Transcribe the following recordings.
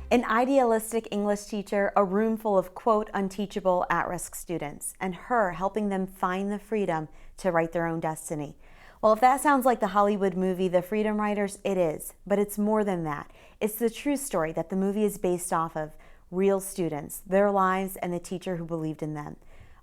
An idealistic English teacher, a room full of, quote, unteachable at-risk students, and her helping them find the freedom to write their own destiny. Well, if that sounds like the Hollywood movie The Freedom Writers, it is, but it's more than that. It's the true story that the movie is based off of real students, their lives, and the teacher who believed in them.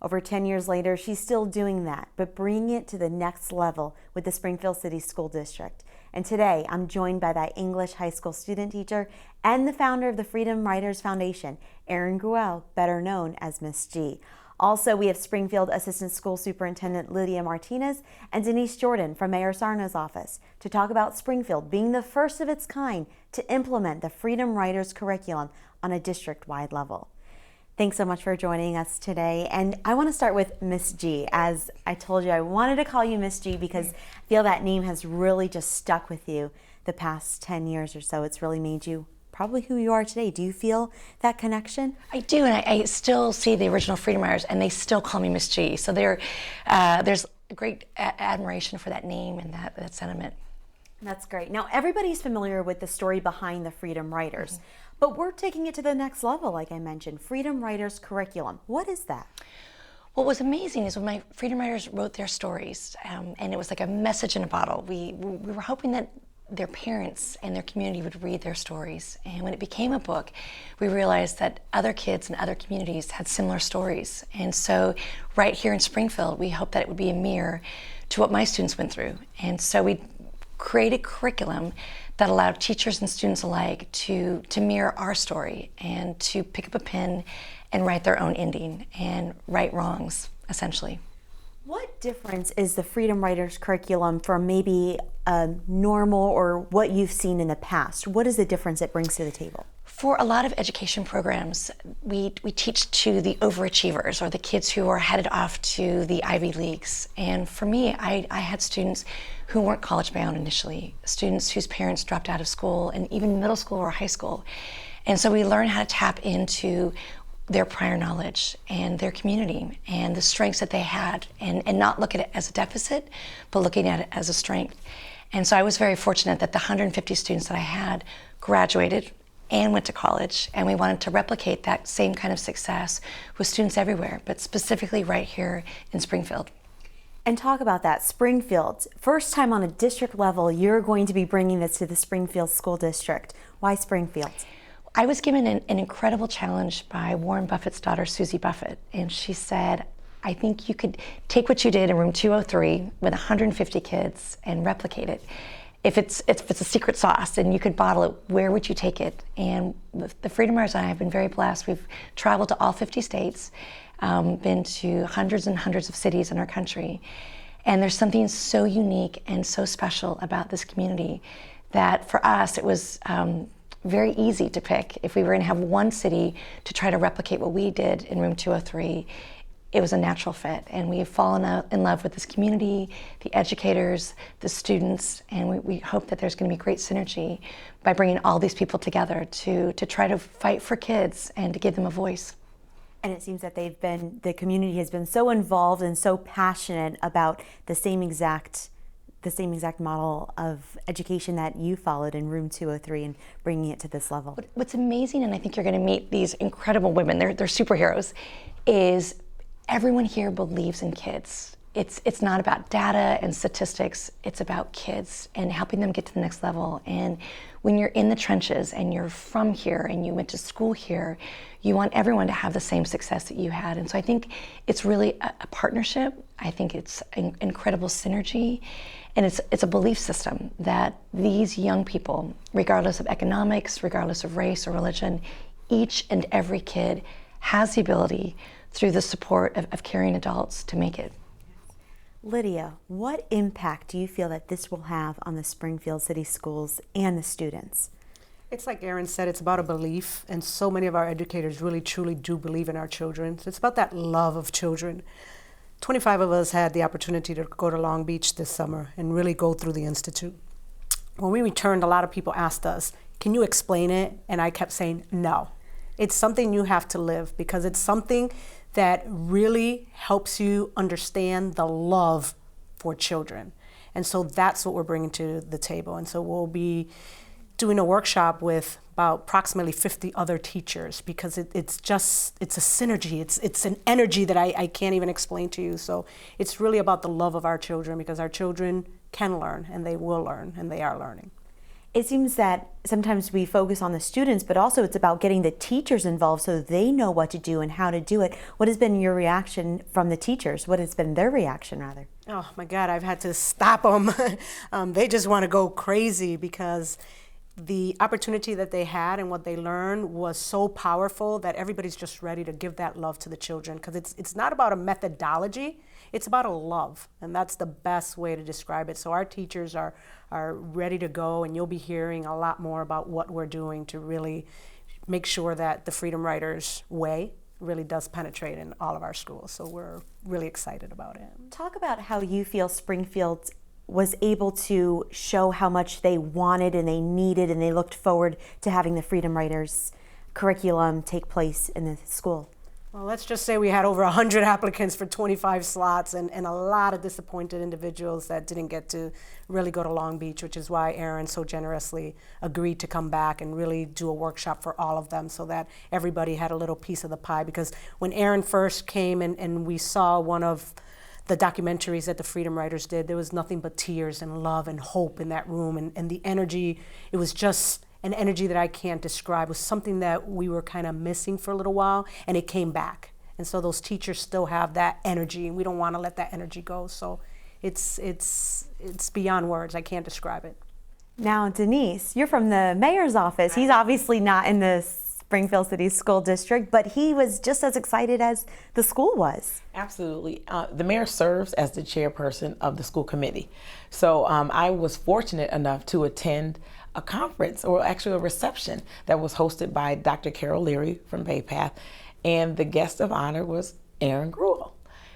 Over 10 years later, she's still doing that, but bringing it to the next level with the Springfield City School District. And today, I'm joined by that English high school student teacher and the founder of the Freedom Writers Foundation, Erin Gruwell, better known as Miss G. Also, we have Springfield Assistant School Superintendent Lydia Martinez and Denise Jordan from Mayor Sarno's office to talk about Springfield being the first of its kind to implement the Freedom Writers curriculum on a district-wide level. Thanks so much for joining us today. And I want to start with Miss G. As I told you, I wanted to call you Miss G because I feel that name has really just stuck with you the past 10 years or so. It's really made you probably who you are today. Do you feel that connection? I do, and I still see the original Freedom Writers, and they still call me Miss G. So there's great admiration for that name and that sentiment. That's great. Now, everybody's familiar with the story behind the Freedom Writers, but we're taking it to the next level, like I mentioned, Freedom Writers curriculum. What is that? What was amazing is when my Freedom Writers wrote their stories, and it was like a message in a bottle. We were hoping that their parents and their community would read their stories. And when it became a book, we realized that other kids in other communities had similar stories. And so right here in Springfield, we hoped that it would be a mirror to what my students went through. And so we created curriculum that allowed teachers and students alike to mirror our story and to pick up a pen and write their own ending and right wrongs, essentially. What difference is the Freedom Writers curriculum from maybe normal or what you've seen in the past? What is the difference it brings to the table? For a lot of education programs, we teach to the overachievers or the kids who are headed off to the Ivy Leagues. And for me, I had students who weren't college bound initially, students whose parents dropped out of school and even middle school or high school. And so we learn how to tap into their prior knowledge and their community and the strengths that they had and not look at it as a deficit, but looking at it as a strength. And so I was very fortunate that the 150 students that I had graduated and went to college, and we wanted to replicate that same kind of success with students everywhere, but specifically right here in Springfield. And talk about that, Springfield. First time on a district level, you're going to be bringing this to the Springfield School District. Why Springfield? I was given an incredible challenge by Warren Buffett's daughter, Susie Buffett, and she said, I think you could take what you did in room 203 with 150 kids and replicate it. If it's a secret sauce and you could bottle it, where would you take it? And the Freedom Writers and I have been very blessed. We've traveled to all 50 states, been to hundreds and hundreds of cities in our country. And there's something so unique and so special about this community that for us it was very easy to pick. If we were going to have one city to try to replicate what we did in room 203, it was a natural fit. And we have fallen in love with this community, the educators, the students, and we hope that there's going to be great synergy by bringing all these people together to try to fight for kids and to give them a voice. And it seems that the community has been so involved and so passionate about the same exact model of education that you followed in room 203 and bringing it to this level. What's amazing, and I think you're going to meet these incredible women, they're superheroes, is everyone here believes in kids. It's not about data and statistics, it's about kids and helping them get to the next level. And when you're in the trenches and you're from here and you went to school here, you want everyone to have the same success that you had. And so I think it's really a partnership. I think it's an incredible synergy. And it's a belief system that these young people, regardless of economics, regardless of race or religion, each and every kid has the ability through the support of caring adults to make it. Lydia, what impact do you feel that this will have on the Springfield City Schools and the students? It's like Erin said, it's about a belief, and so many of our educators really truly do believe in our children. So it's about that love of children. 25 of us had the opportunity to go to Long Beach this summer and really go through the Institute. When we returned, a lot of people asked us, can you explain it? And I kept saying, no. It's something you have to live because it's something that really helps you understand the love for children. And so that's what we're bringing to the table. And so we'll be doing a workshop with about approximately 50 other teachers, because it's a synergy. It's an energy that I can't even explain to you. So it's really about the love of our children, because our children can learn, and they will learn, and they are learning. It seems that sometimes we focus on the students, but also it's about getting the teachers involved so they know what to do and how to do it. What has been your reaction from the teachers? What has been their reaction, rather? Oh my God, I've had to stop them. They just want to go crazy, because the opportunity that they had and what they learned was so powerful that everybody's just ready to give that love to the children, because it's not about a methodology, it's about a love, and that's the best way to describe it. So our teachers are ready to go, and you'll be hearing a lot more about what we're doing to really make sure that the Freedom Writers way really does penetrate in all of our schools. So we're really excited about it. Talk about how you feel Springfield was able to show how much they wanted and they needed and they looked forward to having the Freedom Writers curriculum take place in the school. Well, let's just say we had over 100 applicants for 25 slots, and a lot of disappointed individuals that didn't get to really go to Long Beach, which is why Erin so generously agreed to come back and really do a workshop for all of them, so that everybody had a little piece of the pie. Because when Erin first came and we saw one of the documentaries that the Freedom Writers did, there was nothing but tears and love and hope in that room, and the energy, it was just an energy that I can't describe. It was something that we were kind of missing for a little while, and it came back. And so those teachers still have that energy, and we don't want to let that energy go. So it's beyond words. I can't describe it. Now, Denise, you're from the mayor's office. He's obviously not in the Springfield City School District, but he was just as excited as the school was. Absolutely. The mayor serves as the chairperson of the school committee. So I was fortunate enough to attend a conference, or actually a reception, that was hosted by Dr. Carol Leary from Bay Path, and the guest of honor was Erin Gruwell.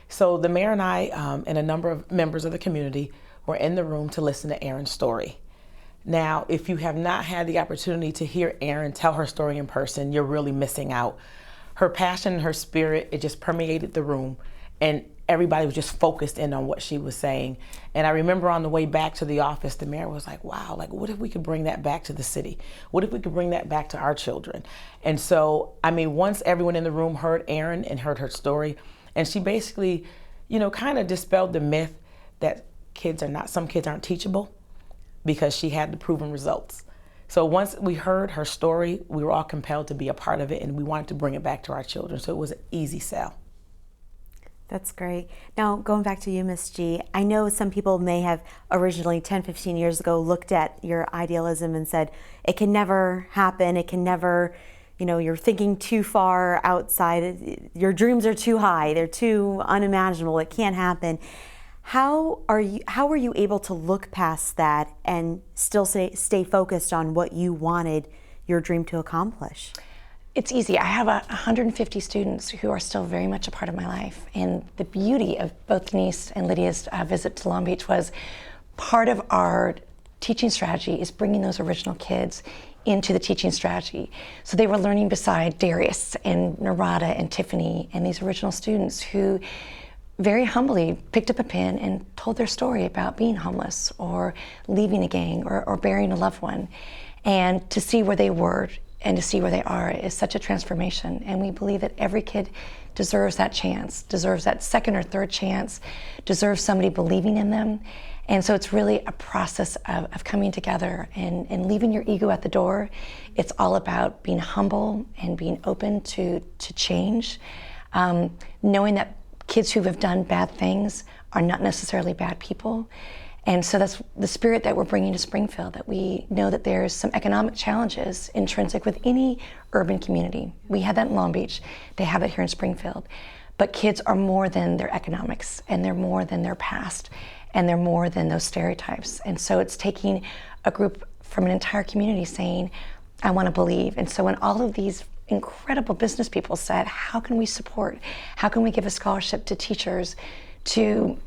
So the mayor and I and a number of members of the community were in the room to listen to Erin's story. Now, if you have not had the opportunity to hear Erin tell her story in person, you're really missing out. Her passion and her spirit, it just permeated the room, and everybody was just focused in on what she was saying. And I remember on the way back to the office, the mayor was like, wow, like what if we could bring that back to the city? What if we could bring that back to our children? And so, I mean, once everyone in the room heard Erin and heard her story, and she basically, you know, kind of dispelled the myth that some kids aren't teachable, because she had the proven results. So once we heard her story, we were all compelled to be a part of it, and we wanted to bring it back to our children. So it was an easy sell. That's great. Now, going back to you, Ms. G, I know some people may have originally 10, 15 years ago looked at your idealism and said, it can never happen, it can never, you know, you're thinking too far outside, your dreams are too high, they're too unimaginable, it can't happen. How were you able to look past that and still stay focused on what you wanted your dream to accomplish? It's easy. I have 150 students who are still very much a part of my life. And the beauty of both Denise and Lydia's visit to Long Beach was part of our teaching strategy is bringing those original kids into the teaching strategy. So they were learning beside Darius and Narada and Tiffany and these original students who very humbly picked up a pen and told their story about being homeless or leaving a gang or burying a loved one. And to see where they were and to see where they are is such a transformation. And we believe that every kid deserves that chance, deserves that second or third chance, deserves somebody believing in them. And so it's really a process of coming together and leaving your ego at the door. It's all about being humble and being open to change, knowing that kids who have done bad things are not necessarily bad people. And so that's the spirit that we're bringing to Springfield, that we know that there's some economic challenges intrinsic with any urban community. We had that in Long Beach, they have it here in Springfield. But kids are more than their economics, and they're more than their past, and they're more than those stereotypes. And so it's taking a group from an entire community saying, I want to believe. And so when all of these incredible business people said, how can we support? How can we give a scholarship to teachers to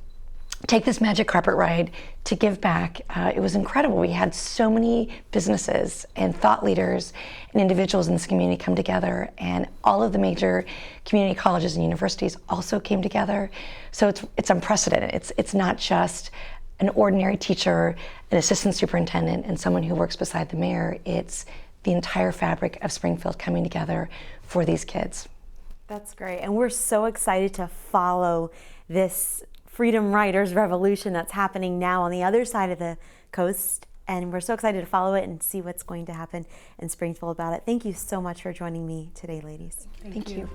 take this magic carpet ride, to give back? It was incredible. We had so many businesses and thought leaders and individuals in this community come together, and all of the major community colleges and universities also came together. So it's unprecedented. It's not just an ordinary teacher, an assistant superintendent, and someone who works beside the mayor. It's the entire fabric of Springfield coming together for these kids. That's great. And we're so excited to follow this Freedom Riders revolution that's happening now on the other side of the coast. And we're so excited to follow it and see what's going to happen in Springfield about it. Thank you so much for joining me today, ladies. Thank you.